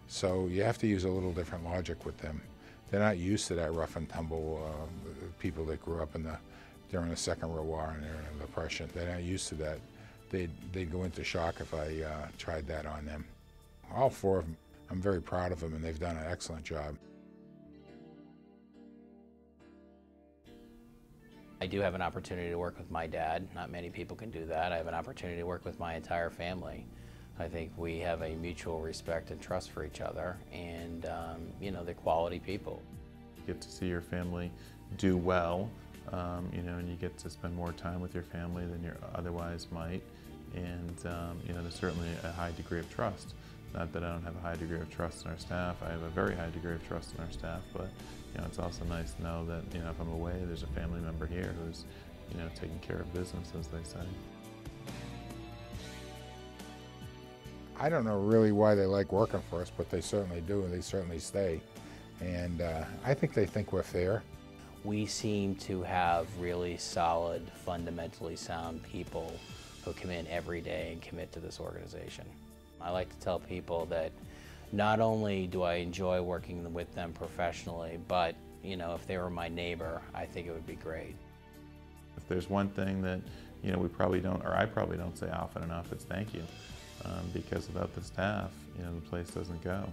So you have to use a little different logic with them. They're not used to that rough and tumble people that grew up during the Second World War and during the Depression. They're not used to that. They'd go into shock if I tried that on them. All 4 of them, I'm very proud of them, and they've done an excellent job. I do have an opportunity to work with my dad. Not many people can do that. I have an opportunity to work with my entire family. I think we have a mutual respect and trust for each other, and you know, they're quality people. You get to see your family do well, you know, and you get to spend more time with your family than you otherwise might, and you know, there's certainly a high degree of trust. Not that I don't have a high degree of trust in our staff. I have a very high degree of trust in our staff, but you know, it's also nice to know that, you know, if I'm away, there's a family member here who's, you know, taking care of business, as they say. I don't know really why they like working for us, but they certainly do, and they certainly stay. And I think they think we're fair. We seem to have really solid, fundamentally sound people who come in every day and commit to this organization. I like to tell people that not only do I enjoy working with them professionally, but you know, if they were my neighbor, I think it would be great. If there's one thing that, you know, we probably don't, or I probably don't say often enough, it's thank you. Because without the staff, you know, the place doesn't go.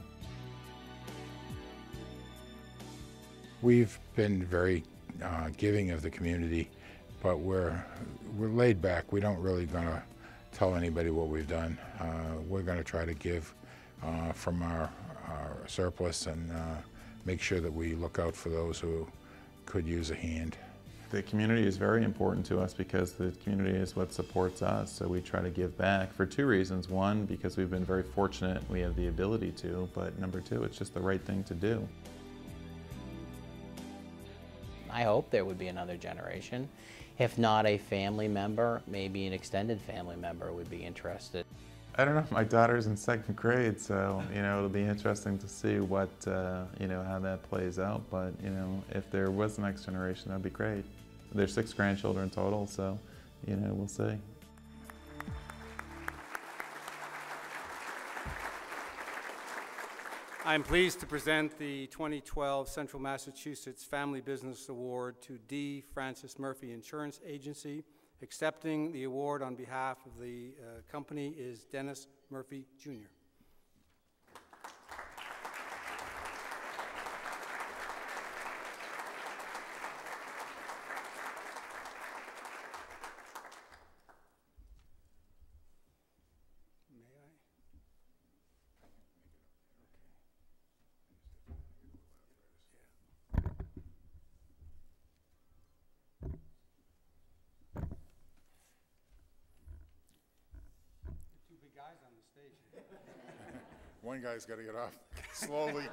We've been very giving of the community, but we're laid back. We don't really gonna tell anybody what we've done. We're gonna try to give from our surplus and make sure that we look out for those who could use a hand. The community is very important to us because the community is what supports us, so we try to give back for two reasons. One, because we've been very fortunate, we have the ability to, but number two, it's just the right thing to do. I hope there would be another generation. If not a family member, maybe an extended family member would be interested. I don't know, my daughter's in 2nd grade, so, you know, it'll be interesting to see what, you know, how that plays out, but, you know, if there was the next generation, that'd be great. There's 6 grandchildren total, so, you know, we'll see. I'm pleased to present the 2012 Central Massachusetts Family Business Award to D. Francis Murphy Insurance Agency. Accepting the award on behalf of the company is Dennis Murphy, Jr. One guy's got to get off slowly.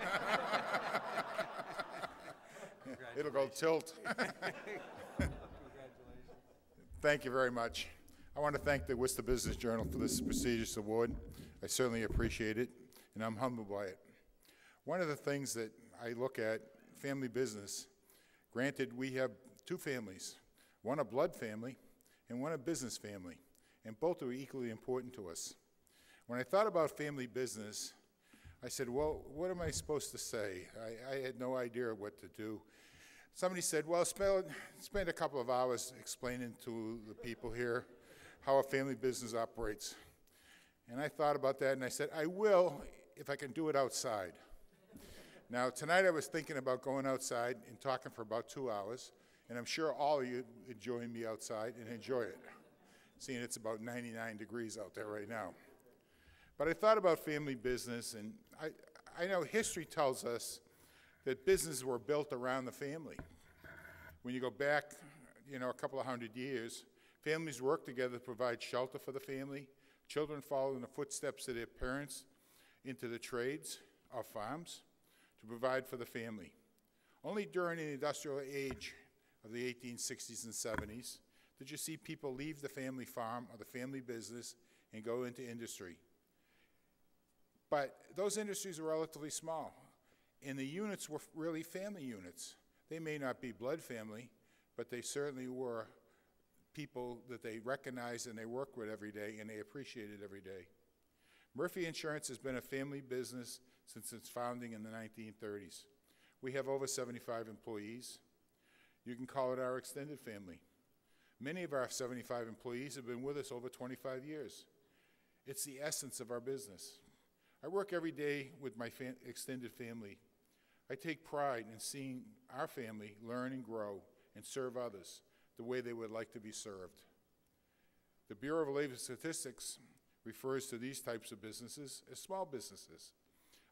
It'll go tilt. Thank you very much. I want to thank the Worcester Business Journal for this prestigious award. I certainly appreciate it, and I'm humbled by it. One of the things that I look at, family business, granted we have 2 families, one a blood family and one a business family, and both are equally important to us. When I thought about family business, I said, well, what am I supposed to say? I had no idea what to do. Somebody said, well, spend a couple of hours explaining to the people here how a family business operates. And I thought about that, and I said, I will if I can do it outside. Now, tonight I was thinking about going outside and talking for about 2 hours, and I'm sure all of you would join me outside and enjoy it, seeing it's about 99 degrees out there right now. But I thought about family business, and I know history tells us that businesses were built around the family. When you go back, you know, a couple of 100 years, families worked together to provide shelter for the family. Children followed in the footsteps of their parents into the trades or farms to provide for the family. Only during the industrial age of the 1860s and 70s did you see people leave the family farm or the family business and go into industry. But those industries were relatively small, and the units were really family units. They may not be blood family, but they certainly were people that they recognized and they worked with every day, and they appreciated every day. Murphy Insurance has been a family business since its founding in the 1930s. We have over 75 employees. You can call it our extended family. Many of our 75 employees have been with us over 25 years. It's the essence of our business. I work every day with my extended family. I take pride in seeing our family learn and grow and serve others. the way they would like to be served. The Bureau of Labor Statistics refers to these types of businesses as small businesses.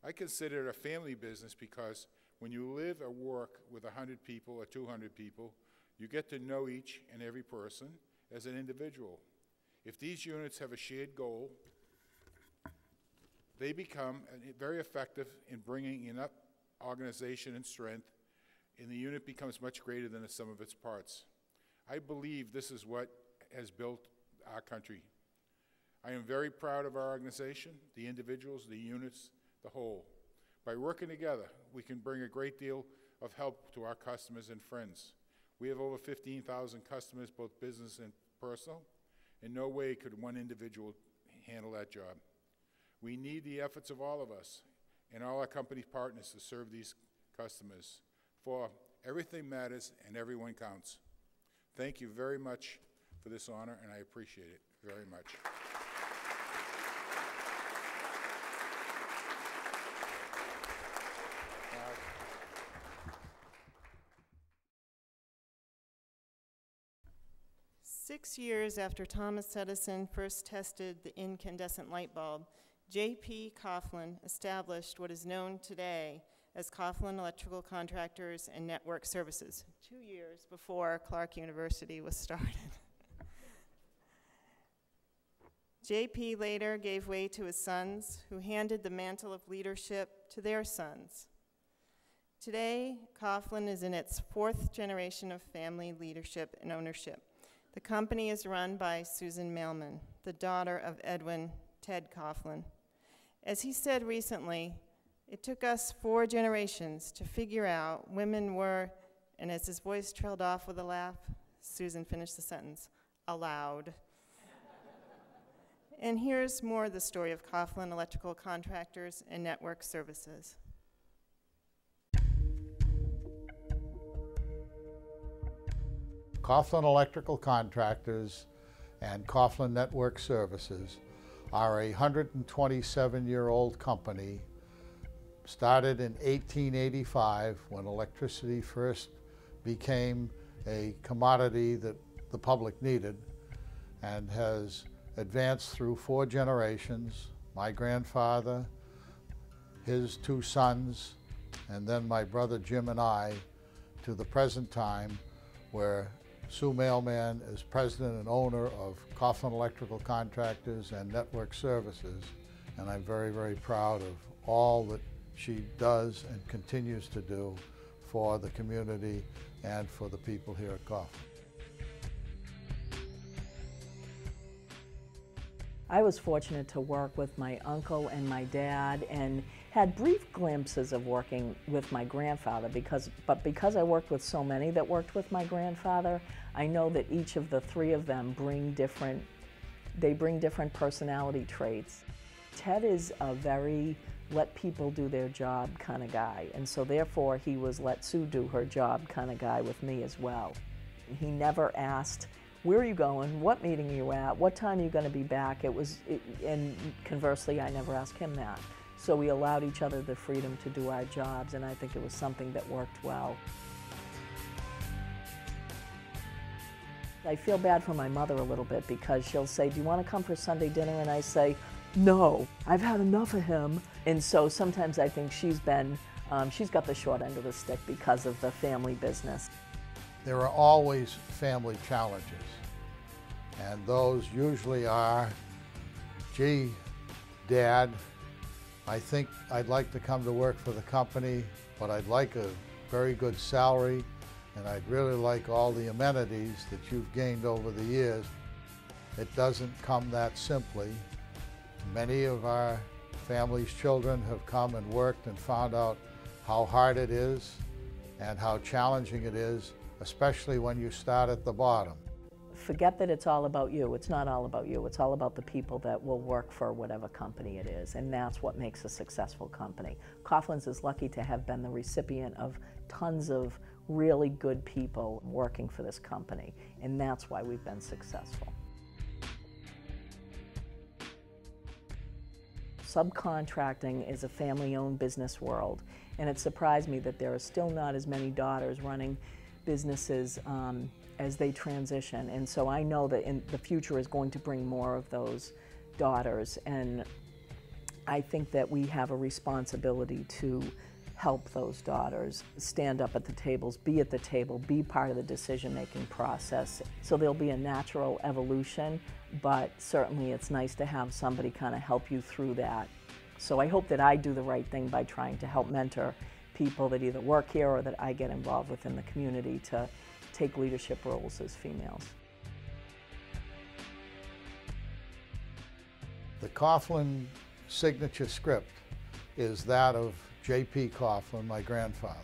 I consider it a family business because when you live or work with 100 people or 200 people, you get to know each and every person as an individual. If these units have a shared goal, they become very effective in bringing enough organization and strength, and the unit becomes much greater than the sum of its parts. I believe this is what has built our country. I am very proud of our organization, the individuals, the units, the whole. By working together, we can bring a great deal of help to our customers and friends. We have over 15,000 customers, both business and personal. In no way could one individual handle that job. We need the efforts of all of us and all our company partners to serve these customers, for everything matters and everyone counts. Thank you very much for this honor, and I appreciate it very much. Six years after Thomas Edison first tested the incandescent light bulb, J.P. Coghlin established what is known today as Coghlin Electrical Contractors and Network Services, 2 years before Clark University was started. J.P. later gave way to his sons, who handed the mantle of leadership to their sons. Today, Coghlin is in its 4th generation of family leadership and ownership. The company is run by Susan Mailman, the daughter of Edwin Ted Coghlin. As he said recently, it took us 4 generations to figure out women were, and as his voice trailed off with a laugh, Susan finished the sentence, allowed. And here's more of the story of Coghlin Electrical Contractors and Network Services. Coghlin Electrical Contractors and Coghlin Network Services are a 127-year-old company started in 1885 when electricity first became a commodity that the public needed, and has advanced through 4 generations, my grandfather, his 2 sons, and then my brother Jim and I, to the present time, where Sue Mailman is president and owner of Coghlin Electrical Contractors and Network Services, and I'm very, very proud of all that she does and continues to do for the community and for the people here at Coghlin. I was fortunate to work with my uncle and my dad, and had brief glimpses of working with my grandfather, but because I worked with so many that worked with my grandfather, I know that each of the 3 of them bring different personality traits. Ted is a very let people do their job kind of guy, and so therefore he was let Sue do her job kind of guy with me as well. He never asked, where are you going? What meeting are you at? What time are you going to be back? And conversely, I never asked him that. So we allowed each other the freedom to do our jobs, and I think it was something that worked well. I feel bad for my mother a little bit, because she'll say, do you want to come for Sunday dinner? And I say, no, I've had enough of him. And so sometimes I think she's got the short end of the stick because of the family business. There are always family challenges, and those usually are, gee, Dad, I think I'd like to come to work for the company, but I'd like a very good salary, and I'd really like all the amenities that you've gained over the years. It doesn't come that simply. Many of our family's children have come and worked and found out how hard it is and how challenging it is, especially when you start at the bottom. Forget that it's all about you. It's not all about you. It's all about the people that will work for whatever company it is, and that's what makes a successful company. Coughlin's is lucky to have been the recipient of tons of really good people working for this company, and that's why we've been successful. Subcontracting is a family-owned business world, and it surprised me that there are still not as many daughters running businesses as they transition. And so I know that in the future is going to bring more of those daughters, and I think that we have a responsibility to help those daughters stand up at the tables, be at the table, be part of the decision-making process. So there'll be a natural evolution, but certainly it's nice to have somebody kind of help you through that. So I hope that I do the right thing by trying to help mentor people that either work here or that I get involved with in the community to take leadership roles as females. The Coghlin signature script is that of J.P. Coghlin, my grandfather,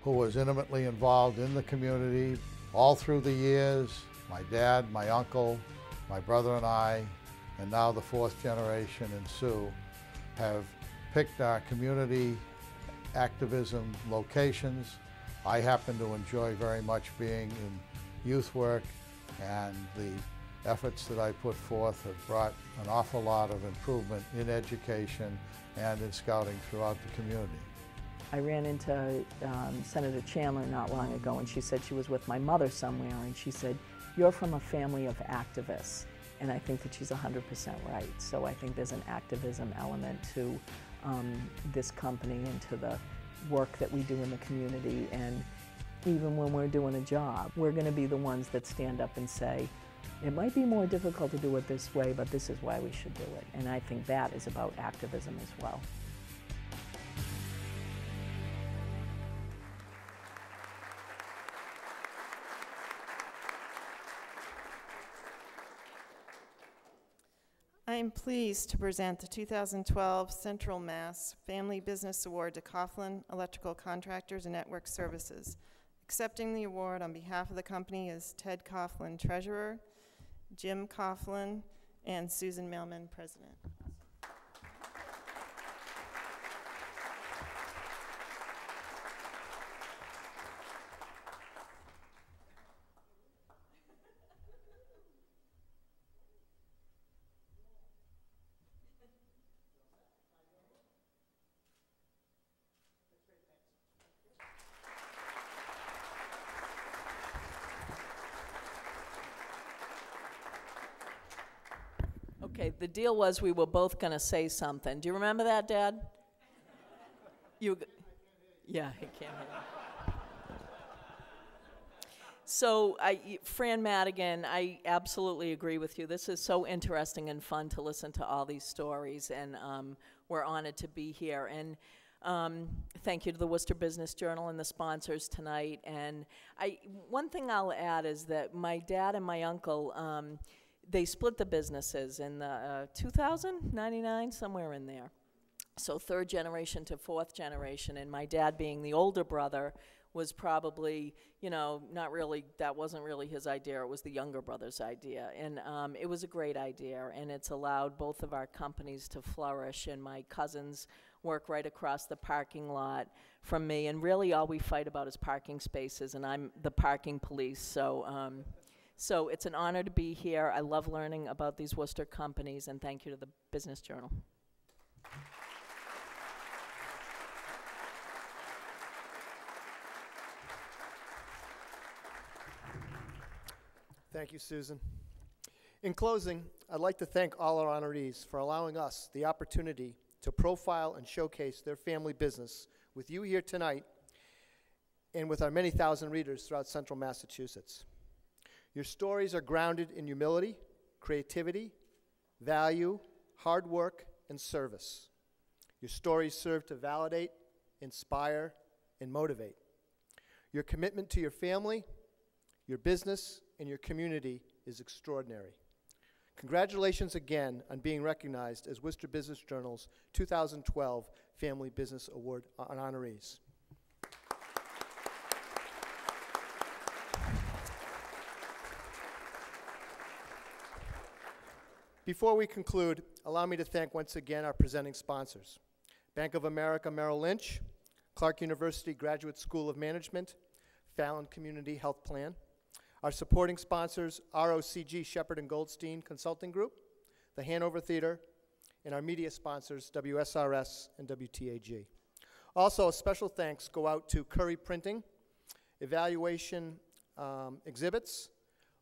who was intimately involved in the community all through the years. My dad, my uncle, my brother and I, and now the fourth generation and Sue, have picked our community activism locations. I happen to enjoy very much being in youth work, and the efforts that I put forth have brought an awful lot of improvement in education and in scouting throughout the community. I ran into Senator Chandler not long ago, and she said she was with my mother somewhere, and she said, "You're from a family of activists." And I think that she's 100% right. So I think there's an activism element to this company and to the work that we do in the community. And even when we're doing a job, we're going to be the ones that stand up and say, it might be more difficult to do it this way, but this is why we should do it. And I think that is about activism as well. I am pleased to present the 2012 Central Mass Family Business Award to Coghlin Electrical Contractors and Network Services. Accepting the award on behalf of the company is Ted Coghlin, Treasurer, Jim Coghlin, and Susan Mailman, President. Okay, the deal was we were both going to say something. Do you remember that, Dad? Yeah, he can't hear. So, Fran Madigan, I absolutely agree with you. This is so interesting and fun to listen to all these stories, and we're honored to be here. And thank you to the Worcester Business Journal and the sponsors tonight. And one thing I'll add is that my dad and my uncle, they split the businesses in the 2000, 99, somewhere in there. So third generation to fourth generation, and my dad being the older brother was probably, you know, not really, that wasn't really his idea, it was the younger brother's idea. And it was a great idea, and it's allowed both of our companies to flourish, and my cousins work right across the parking lot from me, and really all we fight about is parking spaces, and I'm the parking police, so it's an honor to be here. I love learning about these Worcester companies, and thank you to the Business Journal. Thank you, Susan. In closing, I'd like to thank all our honorees for allowing us the opportunity to profile and showcase their family business with you here tonight and with our many thousand readers throughout central Massachusetts. Your stories are grounded in humility, creativity, value, hard work, and service. Your stories serve to validate, inspire, and motivate. Your commitment to your family, your business, and your community is extraordinary. Congratulations again on being recognized as Worcester Business Journal's 2012 Family Business Award honorees. Before we conclude, allow me to thank once again our presenting sponsors: Bank of America Merrill Lynch, Clark University Graduate School of Management, Fallon Community Health Plan. Our supporting sponsors, ROCG Shepherd and Goldstein Consulting Group, the Hanover Theater, and our media sponsors, WSRS and WTAG. Also, a special thanks go out to Curry Printing Evaluation Exhibits,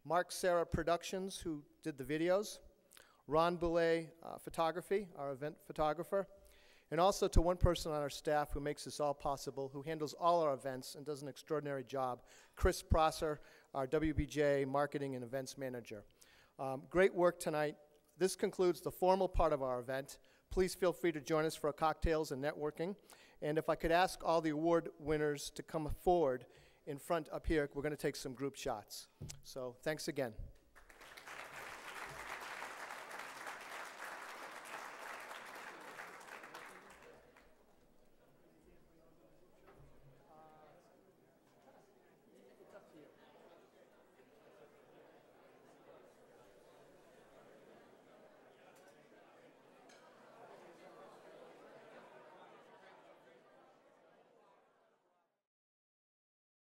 Mark Serra Productions, who did the videos, Ron Boulay Photography, our event photographer, and also to one person on our staff who makes this all possible, who handles all our events and does an extraordinary job, Chris Prosser, our WBJ Marketing and Events Manager. Great work tonight. This concludes the formal part of our event. Please feel free to join us for cocktails and networking. And if I could ask all the award winners to come forward in front up here, we're going to take some group shots. So thanks again.